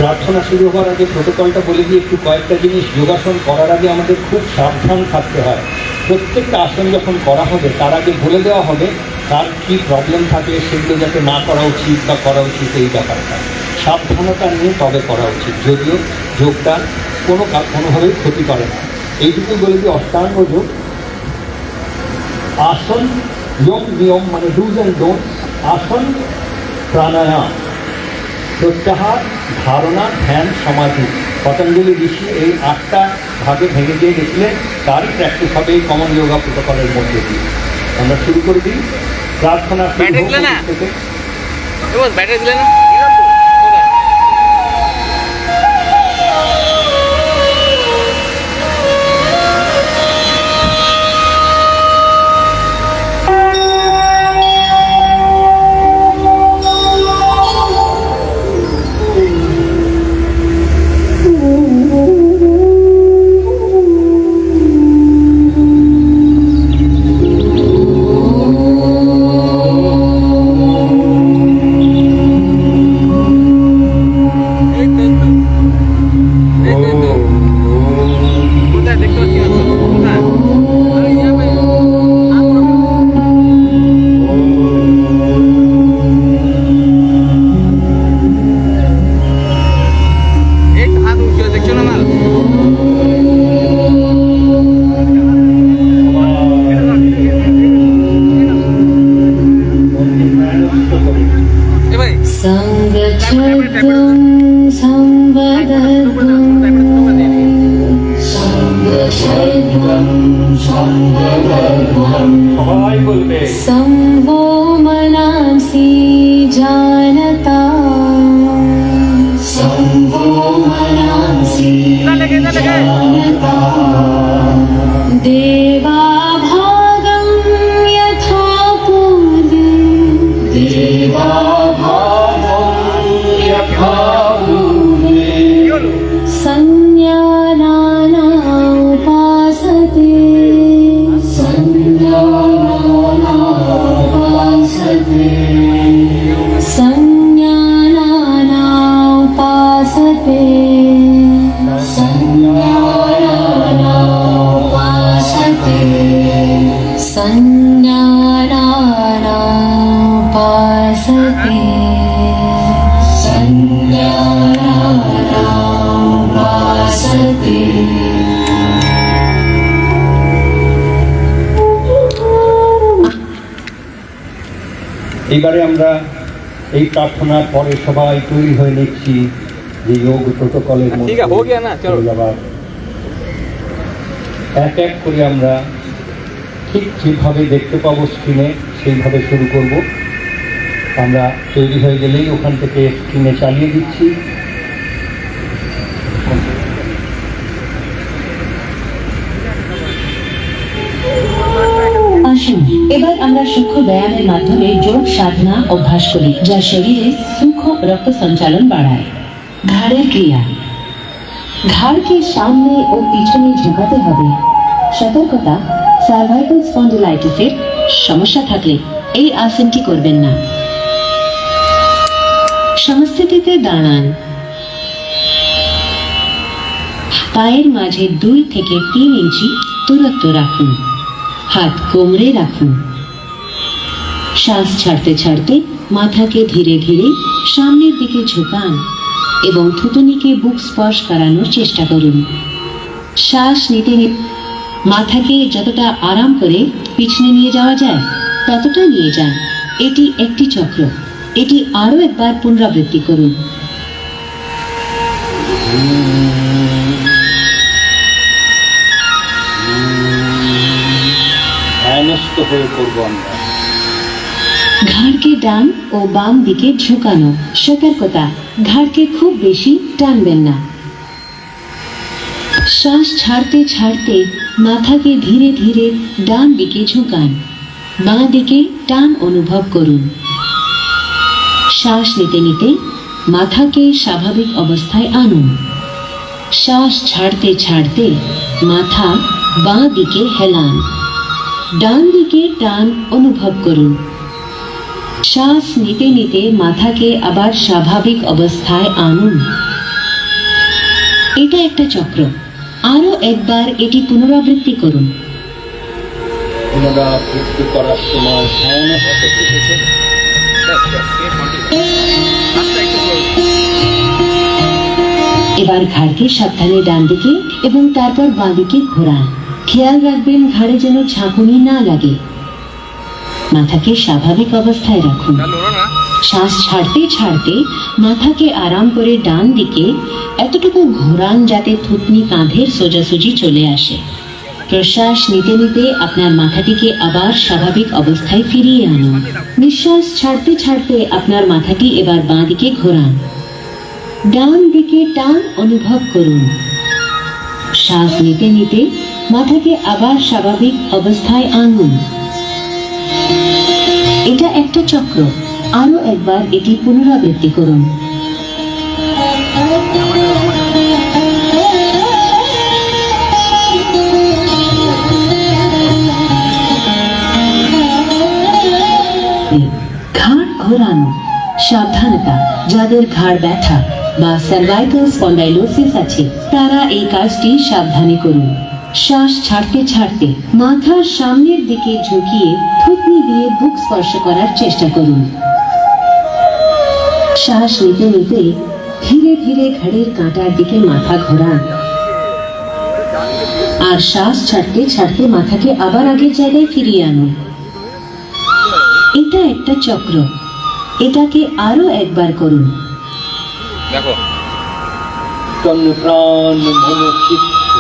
প্রার্থনা শুরু হওয়ার আগে প্রোটোকলটা বলে দিয়ে একটু কয়েকটা জিনিস। যোগাসন করার আগে আমাদের খুব সাবধান থাকতে হয়। প্রত্যেকটা আসন যখন করা হবে তার আগে বলে দেওয়া হবে তার কী প্রবলেম থাকে, সেগুলো যাতে না করা উচিত বা করা উচিত, এই ব্যাপারটা সাবধানতা নিয়ে তবে করা উচিত। যদিও যোগটা কোনোভাবেই ক্ষতি করে না। এইটুকু বলে দিয়ে অষ্টাঙ্গ যোগ, আসন, যোগ নিয়ম মানে ডুজ অ্যান্ড ডোন্টস। আসন, প্রাণায়াম, প্রত্যাহার, ধারণা, ধ্যান, সমাধি। পতঞ্জলি ঋষি এই 8টা ভাগে ভেঙে দিয়ে দেখলেন, তারই প্র্যাকটিস হবে এই কমন যোগা প্রোটোকলের মধ্যে দিয়ে। আমরা শুরু করে দিই। প্রার্থনা থেকে। সবাই বলবে संवो मनांसि जानता, संवो मनांसि जानता, देवाभागं यथा पूर्वे, देवाभागं यथा पूर्वे, संज्ञानाना उपासते, संज्ञानाना उपासते, संज्ञानाना उपासते, संज्ञानाना उपासते, संज्ञानाना उपासते। এবারে আমরা এই প্রার্থনার পরে সবাই তৈরি হয়ে নিচ্ছি যে যোগ প্রোটোকলের মধ্যে আবার এক এক করে আমরা ঠিক যেভাবে দেখতে পাবো স্ক্রিনে সেইভাবে শুরু করব। আমরা তৈরি হয়ে গেলেই ওখান থেকে স্ক্রিনে চালিয়ে দিচ্ছি। আসুন এবার আমরা সূক্ষ্ম ব্যায়ামের মাধ্যমে যোগ সাধনা অভ্যাস করি, যা শরীরে সূক্ষ্ম রক্ত সঞ্চালন বাড়ায়। ঘাড়ের ক্রিয়া। ঘাড়কে সামনে ও পিছনে ঝুঁকাতে হবে। সতর্কতা, সার্ভাইকাল স্পন্ডিলাইটিসের সমস্যা থাকলে এই আসনটি করবেন না। সমস্থিতিতে দাঁড়ান। পায়ের মাঝে 2 থেকে 3 ইঞ্চি দূরত্ব রাখুন। হাত কোমরে রাখুন। শ্বাস ছাড়তে ছাড়তে মাথাকে ধীরে ধীরে সামনের দিকে ঝুঁকান এবং থুতনিকে বুক স্পর্শ করানোর চেষ্টা করুন। শ্বাস নিতে নিতে মাথাকে যতটা আরাম করে পিছনে নিয়ে যাওয়া যায় ততটা নিয়ে যান। এটি একটি চক্র। এটি আরও একবার পুনরাবৃত্তি করুন। হয়ে করবো আমরা। ঘাড়কে ডান ও বাম দিকে ঝুঁকানো। সতর্কতা, ঘাড়কে খুব বেশি টানবেন না। শ্বাস ছাড়তে ছাড়তে মাথাকে ধীরে ধীরে ডান দিকে ঝুঁকান। বাঁ দিকে টান অনুভব করুন। শ্বাস নিতে নিতে মাথাকে স্বাভাবিক অবস্থায় আনুন। শ্বাস ছাড়তে ছাড়তে মাথা বাঁ দিকে হেলান। ডান দিকে টান অনুভব করুন। শ্বাস নিতে নিতে মাথাকে আবার স্বাভাবিক অবস্থায় আনুন। এটা একটা চক্র। আরো একবার এটি পুনরাবৃত্তি করুন। পুনরাবৃত্তি করার সময় এবার ঘাড়কে সাবধানে ডান দিকে এবং তারপর বাঁ দিকে ঘোরান। খেয়াল রাখবেন ঘাড়ে যেন ঝাঁকুনি না লাগে। মাথাকে স্বাভাবিক অবস্থায় রাখুন। শ্বাস ছাড়তে ছাড়তে মাথাকে আরাম করে ডান দিকে এতটুকু ঘোরান যাতে থুতনি কাঁধের সোজাসুজি চলে আসে। প্রশ্বাস নিতে নিতে আপনার মাথাটিকে আবার স্বাভাবিক অবস্থায় ফিরিয়ে আনুন। নিঃশ্বাস ছাড়তে ছাড়তে আপনার মাথাটি এবার বাঁ দিকে ঘোরান। ডান দিকে টান অনুভব করুন। শ্বাস নিতে নিতে মাথাকে আবার স্বাভাবিক অবস্থায় আনুন। এটা একটা চক্র। আরো একবার এটি পুনরাবৃত্তি করুন। ঘাড় ঘোরানো। সাবধানতা, যাদের ঘাড় ব্যথা বা সার্ভাইকাল স্পন্ডাইলোসিস আছে তারা এই কাজটি সাবধানে করুন। শ্বাস ছাড়তে ছাড়তে মাথার সামনের দিকে ঝুঁকিয়ে থুতনি দিয়ে বুক স্পর্শ করার চেষ্টা করুন। শ্বাস নিতে নিতে ধীরে ধীরে ঘাড়ের কাঁটার দিকে মাথা ঘোরান। আর শ্বাস ছাড়তে ছাড়তে মাথাকে আবার আগের জায়গায় ফিরিয়ে আনুন। এটা একটা চক্র। এটাকে আরো একবার করুন। দেখো তন প্রাণ মন চিত্ত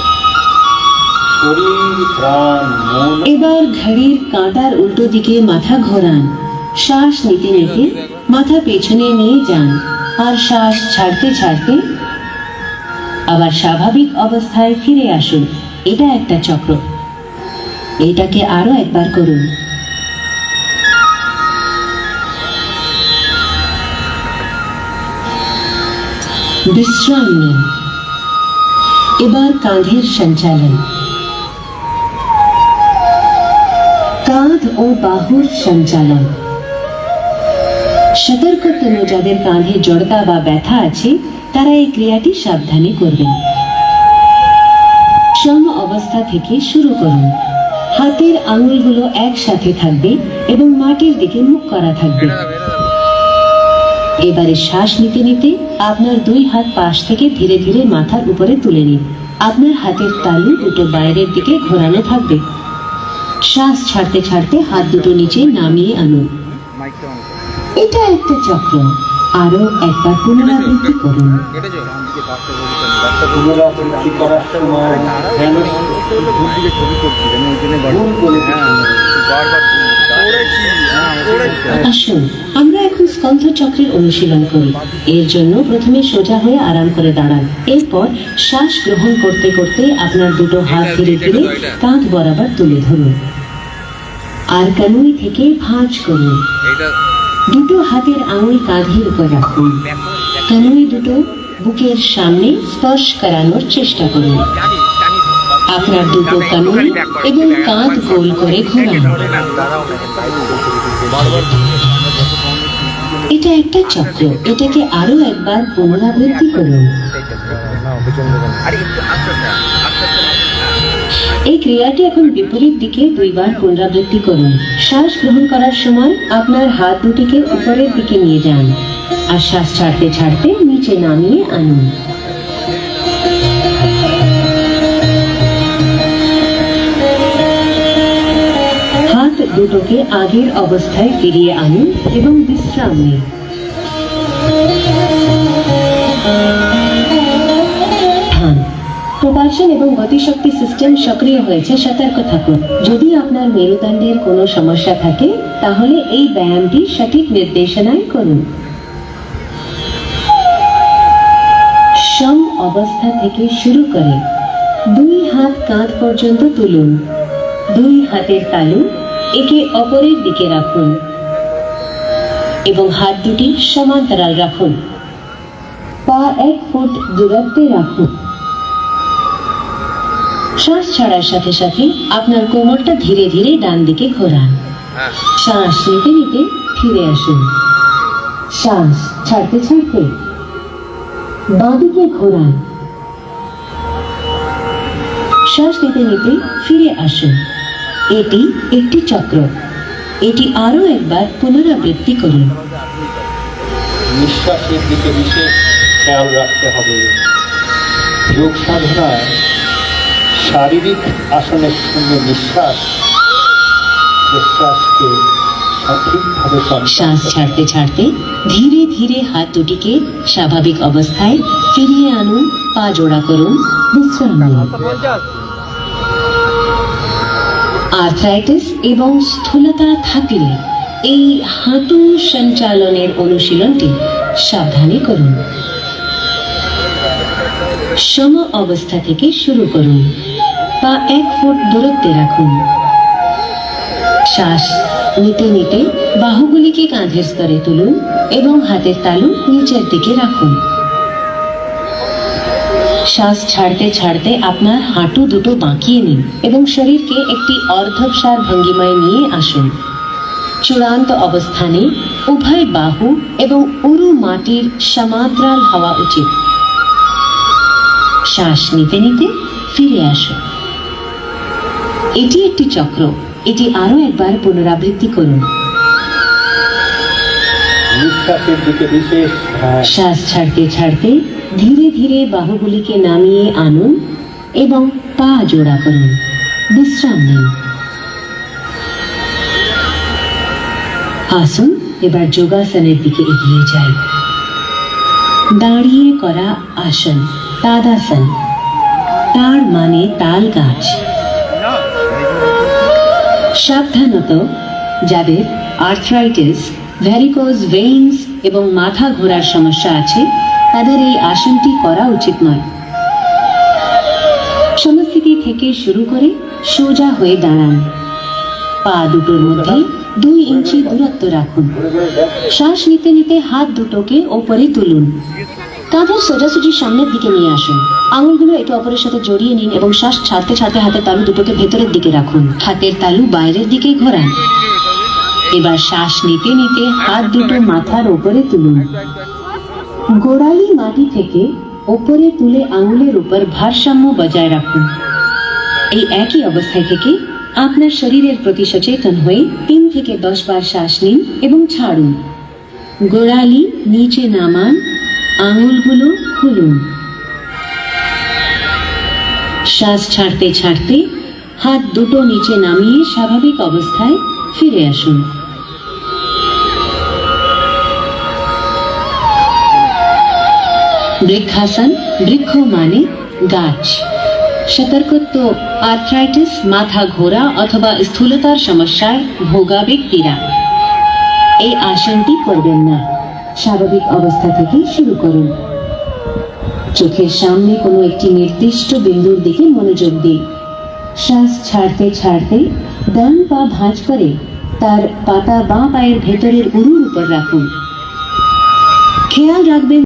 শরীর প্রাণ মন। এবার ঘড়ির কাঁটার উল্টো দিকে মাথা ঘোরান। শ্বাস নিতে নিতে মাথা পেছনে নিয়ে যান আর শ্বাস ছাড়তে ছাড়তে আবার স্বাভাবিক অবস্থায় ফিরে আসুন। এটা একটা চক্র। এটাকে আরো একবার করুন। বিশ্রাম নিন। এবার কাঁধের সঞ্চালন। কাঁধ ও বাহুর সঞ্চালন। সতর্কতম যাদের কাঁধে জড়তা বা ব্যথা আছে তারা এই ক্রিয়াটি সাবধানে করবেন। সম অবস্থা থেকে শুরু করুন। হাতের আঙুলগুলো একসাথে থাকবে এবং মাটির দিকে মুখ করা থাকবে। এবারে শ্বাস নিতে নিতে আপনার দুই হাত পাশ থেকে ধীরে ধীরে মাথার উপরে তুলে নিন। আপনার হাতের তালু দুটো বাইরের দিকে ঘোরানো থাকবে। শ্বাস ছাড়তে ছাড়তে হাত দুটো নিচে নামিয়ে আনুন। এটা একটা চক্র। আরো একবার পুনরাবৃত্তি করুন। পুনরাবৃত্তি করার সময় আসুন আমরা এখন স্কন্ধ চক্রের অনুশীলন করি। এর জন্য প্রথমে সোজা হয়ে আরাম করে দাঁড়ান। এরপর শ্বাস গ্রহণ করতে করতে আপনার দুটো হাত ধীরে ধীরে কাঁধ বরাবর তুলে ধরুন আর কানুই থেকে ভাঁজ করুন। দুটো হাতের আঙুল কাঁধের উপর রাখুন। কানুই দুটো বুকের সামনে স্পর্শ করানোর চেষ্টা করুন। আপনার দুটো কানুই এবং কাঁধ গোল করে ঘোরান। এটা একটা চক্র। এটাকে আরো একবার পুনরাবৃত্তি করুন। এই ক্রিয়াটি এখন বিপরীত দিকে দুইবার পুনরাবৃত্তি করুন। শ্বাস গ্রহণ করার সময় আপনার হাত দুটিকে উপরের দিকে নিয়ে যান আর শ্বাস ছাড়তে ছাড়তে নিচে নামিয়ে আনুন। হাত দুটোকে আগের অবস্থায় ফিরিয়ে আনুন এবং বিশ্রাম নিন। প্রপালশন এবং গতিশক্তি সিস্টেম সক্রিয় হয়েছে, সতর্ক থাকুন। যদি আপনার মেরুদণ্ডের কোনো সমস্যা থাকে তাহলে এই ব্যায়ামটি সঠিক নির্দেশনায় করুন। সম অবস্থা থেকে শুরু করে দুই হাত কাঁধ পর্যন্ত তুলুন। দুই হাতের তালু একে অপরের দিকে রাখুন এবং হাত দুটি সমান্তরাল রাখুন। পা 1 ফুট দূরত্বে রাখুন। শ্বাস ছাড়ার সাথে সাথে আপনার কোমরটা ধীরে ধীরে ডান দিকে ঘোরান। শ্বাস নিতে নিতে ফিরে আসুন। শ্বাস ছাড়তে ছাড়তে বাঁ দিকে ঘোরান। শ্বাস নিতে নিতে ফিরে আসুন। এটি একটি চক্র। এটি আরো একবার পুনরাবৃত্তি করুন। নিঃশ্বাসের দিকে বিশেষ খেয়াল রাখতে হবে। যোগ সাধনায় শারীরিক আসনের সঙ্গে নিঃশ্বাস প্রশ্বাসকে সঠিকভাবে শ্বাস ছাড়তে ছাড়তে ধীরে ধীরে হাত দুটিকে স্বাভাবিক অবস্থায় ফিরিয়ে আনুন। পা জোড়া করুন, বিশ্রাম নিন। আর্থ্রাইটিস এবং স্থূলতা থাকলে এই হাঁটু সঞ্চালনের অনুশীলনটি সাবধানে করুন। সম অবস্থা থেকে শুরু করুন। পা 1 ফুট দূরত্বে রাখুন। শ্বাস নিতে নিতে বাহুগুলিকে কাঁধের স্তরে তুলুন এবং হাতের তালু নিচের দিকে রাখুন। শ্বাস ছাড়তে ছাড়তে আপনার হাঁটু দুটো বাঁকিয়ে নিন এবং শরীরকে একটি অর্ধবসার ভঙ্গিমায় নিয়ে আসুন। চূড়ান্ত অবস্থানে উভয় বাহু এবং উরু মাটির সমান্তরাল হওয়া উচিত। শ্বাস নিতে নিতে ফিরে আসুন। এটি একটি চক্র। এটি আরো একবার পুনরাবৃত্তি করুন। নিঃশ্বাসের দিকে বিশেষ ধ্যান। শ্বাস ছাড়তে ছাড়তে ধীরে ধীরে বাহুগুলিকে নামিয়ে আনুন এবং পা জোড়া করুন। বিশ্রাম নিন। আসুন এবার যোগাসনের দিকে এগিয়ে যাই। দাঁড়িয়ে করা আসন, তাদাসন। তার মানে তাল গাছ। সাবধানত, যাদের আর্থ্রাইটিস, ভ্যারিকোজ ভেইনস এবং মাথা ঘোরার সমস্যা আছে তাদের এই আসনটি করা উচিত নয়। সমস্থিতি থেকে শুরু করে সোজা হয়ে দাঁড়ান। পা দুটোর মধ্যে 2 ইঞ্চি দূরত্ব রাখুন। শ্বাস নিতে নিতে হাত দুটোকে ওপরে তুলুন। কাঁধের সোজাসুজি সামনের দিকে নিয়ে আসুন। আঙুলগুলো একে অপরের সাথে জড়িয়ে নিন এবং শ্বাস ছাড়তে ছাড়তে হাতের তালু দুটোকে ভেতরের দিকে রাখুন। হাতের তালু বাইরের দিকে ঘোরান। এবার শ্বাস নিতে নিতে হাত দুটো মাথার ওপরে তুলুন। গোড়ালি মাটি থেকে ওপরে তুলে আঙুলের উপর ভারসাম্য বজায় রাখুন। এই একই অবস্থায় থেকে আপনার শরীরের প্রতি সচেতন হয়ে 3 থেকে 10 বার শ্বাস নিন এবং ছাড়ুন। গোড়ালি নিচে নামান, আঙুলগুলো খুলুন। শ্বাস ছাড়তে ছাড়তে হাত দুটো নিচে নামিয়ে স্বাভাবিক অবস্থায় ফিরে আসুন। বৃক্ষাসন। বৃক্ষ মানে গাছ। সতর্কত্ব, আর্থ্রাইটিস, মাথা ঘোরা অথবা স্থূলতার সমস্যায় ভোগা ব্যক্তিরা এই আসনটি করবেন না। স্বাভাবিক অবস্থা থেকে শুরু করুন। চোখের সামনে কোনো একটি নির্দিষ্ট বিন্দুর দিকে মনোযোগ দিন। শ্বাস ছাড়তে ছাড়তে ডান পা ভাঁজ করে তার পাতা বাঁ পায়ের ভেতরের উরুর উপর রাখুন। খেয়াল রাখবেন